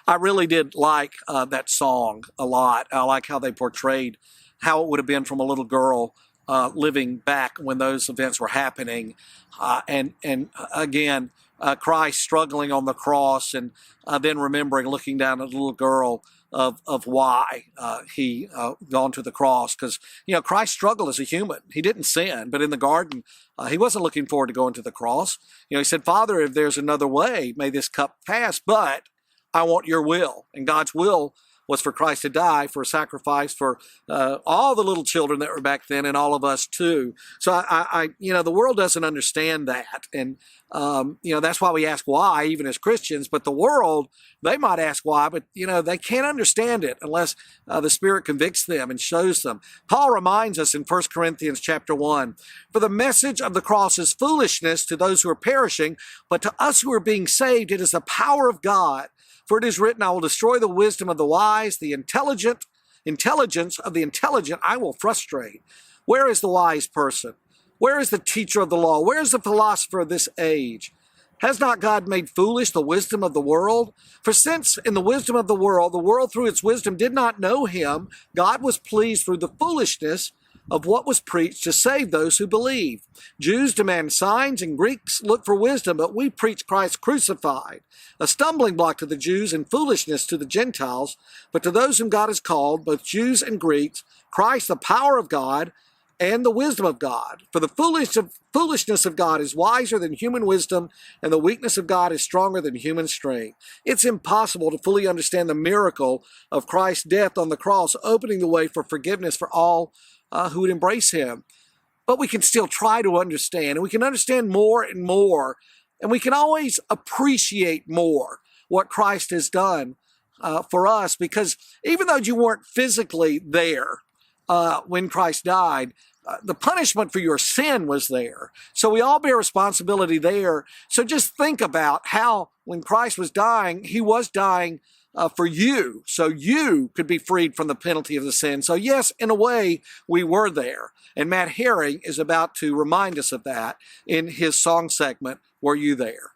I really did like that song a lot. I like how they portrayed how it would have been from a little girl living back when those events were happening, and again, Christ struggling on the cross, and then remembering, looking down at the little girl of why he gone to the cross. Because Christ struggled as a human. He didn't sin, but in the garden, he wasn't looking forward to going to the cross. He said, "Father, if there's another way, may this cup pass, but I want your will." And God's will was for Christ to die for a sacrifice for all the little children that were back then, and all of us too. So the world doesn't understand that, and that's why we ask why, even as Christians. But the world, they might ask why, but they can't understand it unless the Spirit convicts them and shows them. Paul reminds us in 1 Corinthians chapter 1, "For the message of the cross is foolishness to those who are perishing, but to us who are being saved, it is the power of God. For it is written, I will destroy the wisdom of the wise, the intelligence of the intelligent I will frustrate." Where is the wise person? Where is the teacher of the law? Where is the philosopher of this age? Has not God made foolish the wisdom of the world? For since in the wisdom of the world through its wisdom did not know him, God was pleased through the foolishness of what was preached to save those who believe. Jews demand signs and Greeks look for wisdom, but we preach Christ crucified, a stumbling block to the Jews and foolishness to the Gentiles. But to those whom God has called, both Jews and Greeks, Christ the power of God and the wisdom of God. For the foolishness of God is wiser than human wisdom, and the weakness of God is stronger than human strength. It's impossible to fully understand the miracle of Christ's death on the cross, opening the way for forgiveness for all who would embrace him. But we can still try to understand, and we can understand more and more, and we can always appreciate more what Christ has done for us, because even though you weren't physically there when Christ died, the punishment for your sin was there. So we all bear responsibility there. So just think about how when Christ was dying, he was dying for you, so you could be freed from the penalty of the sin. So yes, in a way, we were there. And Matt Herring is about to remind us of that in his song segment, "Were You There?"